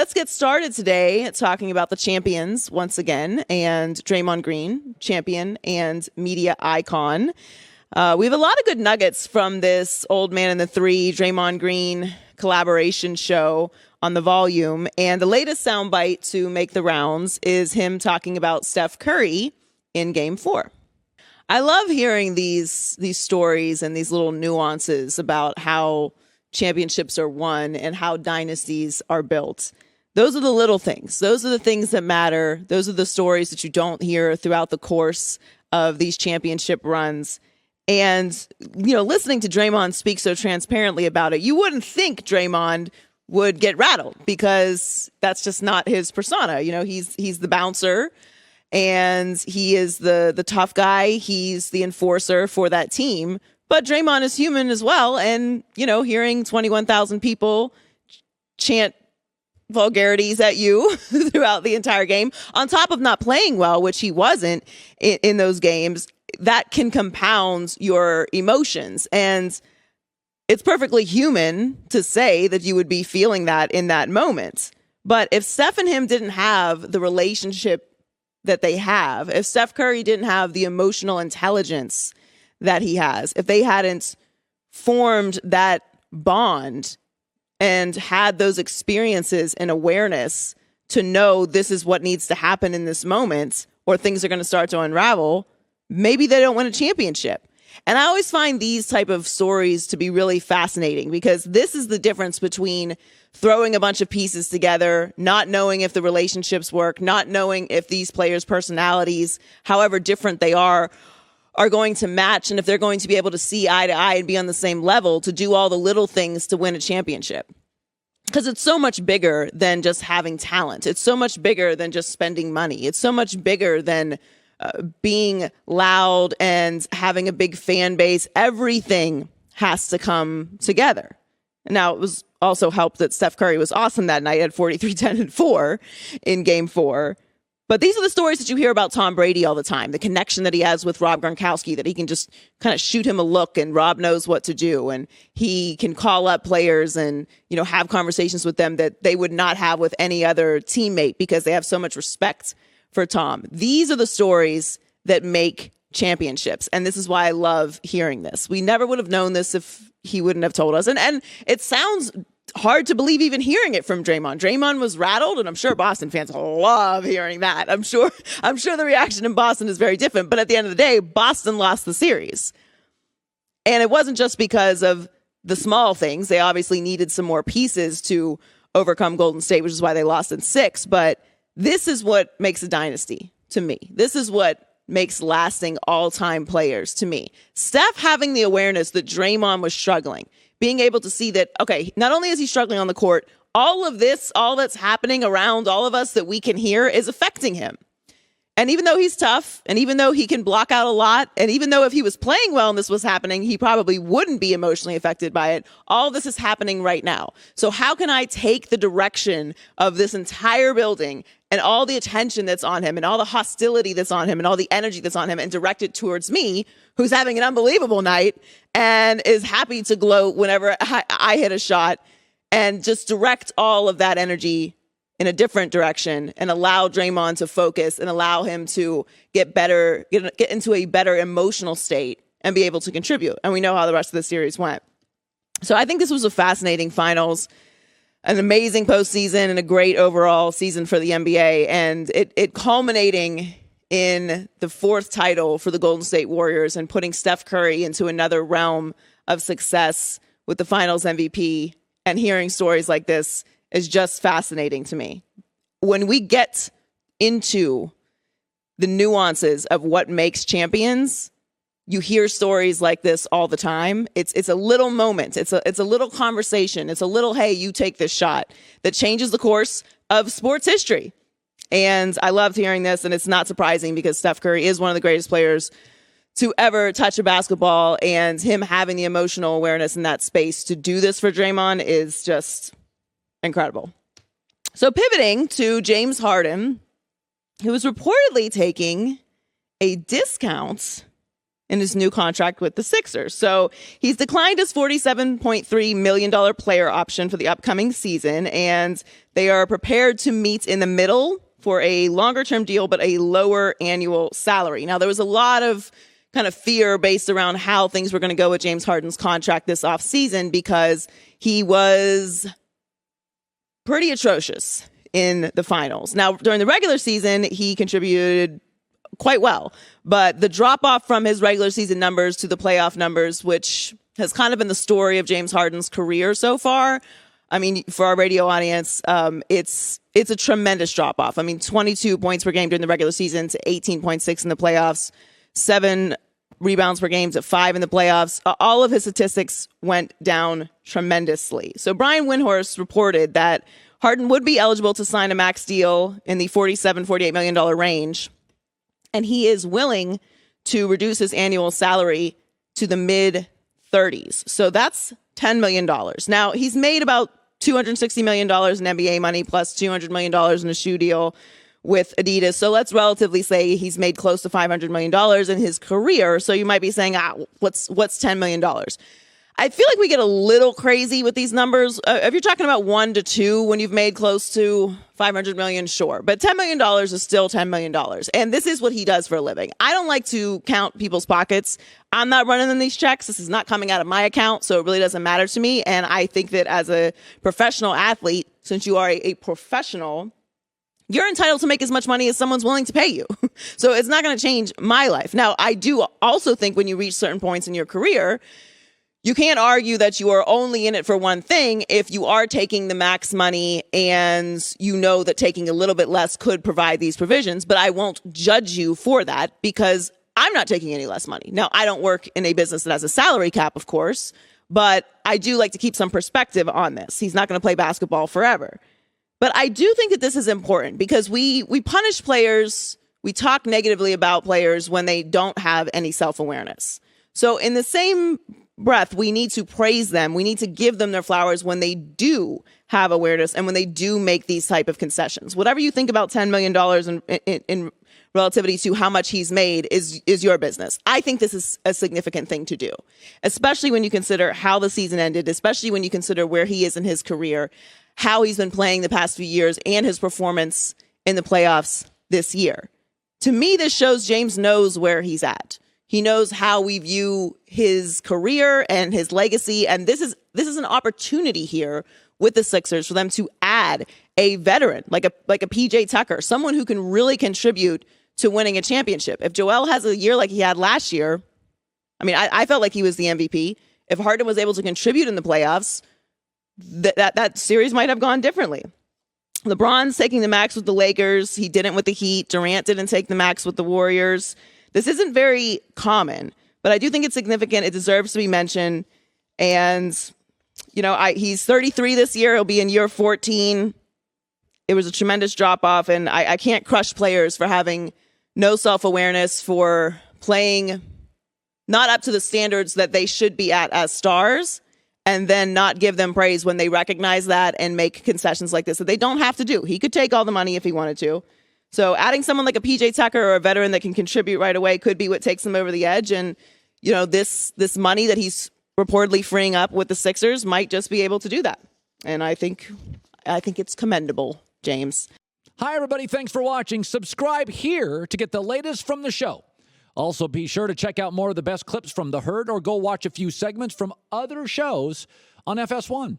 let's get started today talking about the champions once again, and Draymond Green, champion and media icon. We have a lot of good nuggets from this Old Man and the Three, Draymond Green collaboration show on the Volume. And the latest soundbite to make the rounds is him talking about Steph Curry in Game 4. I love hearing these stories and these little nuances about how championships are won and how dynasties are built. Those are the little things. Those are the things that matter. Those are the stories that you don't hear throughout the course of these championship runs. And, listening to Draymond speak so transparently about it, you wouldn't think Draymond would get rattled because that's just not his persona. He's the bouncer and he is the tough guy. He's the enforcer for that team. But Draymond is human as well. And, hearing 21,000 people chant vulgarities at you throughout the entire game, on top of not playing well, which he wasn't in those games, that can compound your emotions. And it's perfectly human to say that you would be feeling that in that moment. But if Steph and him didn't have the relationship that they have, if Steph Curry didn't have the emotional intelligence that he has, if they hadn't formed that bond and had those experiences and awareness to know this is what needs to happen in this moment or things are going to start to unravel, maybe they don't win a championship. And I always find these type of stories to be really fascinating because this is the difference between throwing a bunch of pieces together, not knowing if the relationships work, not knowing if these players' personalities, however different they are going to match and if they're going to be able to see eye to eye and be on the same level to do all the little things to win a championship. Because it's so much bigger than just having talent. It's so much bigger than just spending money. It's so much bigger than being loud and having a big fan base. Everything has to come together. Now, it was also helped that Steph Curry was awesome that night at 43, 10, and 4 in Game 4. But these are the stories that you hear about Tom Brady all the time, the connection that he has with Rob Gronkowski, that he can just kind of shoot him a look and Rob knows what to do. And he can call up players and, have conversations with them that they would not have with any other teammate because they have so much respect for Tom. These are the stories that make championships. And this is why I love hearing this. We never would have known this if he wouldn't have told us. And it sounds hard to believe even hearing it from Draymond. Draymond was rattled, and I'm sure Boston fans love hearing that. I'm sure the reaction in Boston is very different. But at the end of the day, Boston lost the series. And it wasn't just because of the small things. They obviously needed some more pieces to overcome Golden State, which is why they lost in 6. But this is what makes a dynasty to me. This is what makes lasting all-time players to me. Steph having the awareness that Draymond was struggling, being able to see that, okay, not only is he struggling on the court, all of this, all that's happening around all of us that we can hear is affecting him. And even though he's tough, and even though he can block out a lot, and even though if he was playing well and this was happening, he probably wouldn't be emotionally affected by it, all this is happening right now. So how can I take the direction of this entire building and all the attention that's on him and all the hostility that's on him and all the energy that's on him and direct it towards me, who's having an unbelievable night and is happy to gloat whenever I hit a shot, and just direct all of that energy in a different direction and allow Draymond to focus and allow him to get into a better emotional state and be able to contribute. And we know how the rest of the series went. So I think this was a fascinating finals, an amazing postseason, and a great overall season for the NBA. And it culminating in the 4th title for the Golden State Warriors and putting Steph Curry into another realm of success with the finals MVP, and hearing stories like this is just fascinating to me. When we get into the nuances of what makes champions, you hear stories like this all the time. It's a little moment. It's a little conversation. It's a little, hey, you take this shot that changes the course of sports history. And I loved hearing this, and it's not surprising because Steph Curry is one of the greatest players to ever touch a basketball, and him having the emotional awareness in that space to do this for Draymond is just incredible. So pivoting to James Harden, who was reportedly taking a discount in his new contract with the Sixers. So he's declined his $47.3 million player option for the upcoming season, and they are prepared to meet in the middle for a longer-term deal, but a lower annual salary. Now, there was a lot of kind of fear based around how things were going to go with James Harden's contract this offseason because he was pretty atrocious in the finals. Now, during the regular season, he contributed quite well, but the drop-off from his regular season numbers to the playoff numbers, which has kind of been the story of James Harden's career so far, I mean, for our radio audience, it's a tremendous drop-off. I mean, 22 points per game during the regular season to 18.6 in the playoffs, 7 rebounds per game to 5 in the playoffs. All of his statistics went down tremendously. So Brian Windhorst reported that Harden would be eligible to sign a max deal in the $47-48 million range, and he is willing to reduce his annual salary to the mid-30s. So that's $10 million. Now, he's made about $260 million in NBA money plus $200 million in a shoe deal with Adidas. So let's relatively say he's made close to $500 million in his career. So you might be saying, what's $10 million? I feel like we get a little crazy with these numbers. If you're talking about 1 to 2 when you've made close to $500 million, sure. But $10 million is still $10 million. And this is what he does for a living. I don't like to count people's pockets. I'm not running in these checks. This is not coming out of my account, so it really doesn't matter to me. And I think that as a professional athlete, since you are a professional, you're entitled to make as much money as someone's willing to pay you. So it's not going to change my life. Now, I do also think when you reach certain points in your career, you can't argue that you are only in it for one thing if you are taking the max money and you know that taking a little bit less could provide these provisions. But I won't judge you for that because I'm not taking any less money. Now, I don't work in a business that has a salary cap, of course, but I do like to keep some perspective on this. He's not going to play basketball forever. But I do think that this is important because we punish players, we talk negatively about players when they don't have any self-awareness. So in the same breath, we need to praise them. We need to give them their flowers when they do have awareness and when they do make these type of concessions. Whatever you think about $10 million in relativity to how much he's made is your business. I think this is a significant thing to do, especially when you consider how the season ended, especially when you consider where he is in his career, how he's been playing the past few years, and his performance in the playoffs this year. To me, this shows James knows where he's at. He knows how we view his career and his legacy. And this is an opportunity here with the Sixers for them to add a veteran like a PJ Tucker, someone who can really contribute to winning a championship. If Joel has a year like he had last year, I mean, I felt like he was the MVP. If Harden was able to contribute in the playoffs, that series might have gone differently. LeBron's taking the max with the Lakers. He didn't with the Heat. Durant didn't take the max with the Warriors. This isn't very common, but I do think it's significant. It deserves to be mentioned. And, you know, he's 33 this year. He'll be in year 14. It was a tremendous drop-off, and I can't crush players for having no self-awareness, for playing not up to the standards that they should be at as stars, and then not give them praise when they recognize that and make concessions like this that they don't have to do. He could take all the money if he wanted to. So adding someone like a PJ Tucker or a veteran that can contribute right away could be what takes them over the edge. And, you know, this money that he's reportedly freeing up with the Sixers might just be able to do that. And I think it's commendable, James. Hi, everybody. Thanks for watching. Subscribe here to get the latest from the show. Also, be sure to check out more of the best clips from The Herd or go watch a few segments from other shows on FS1.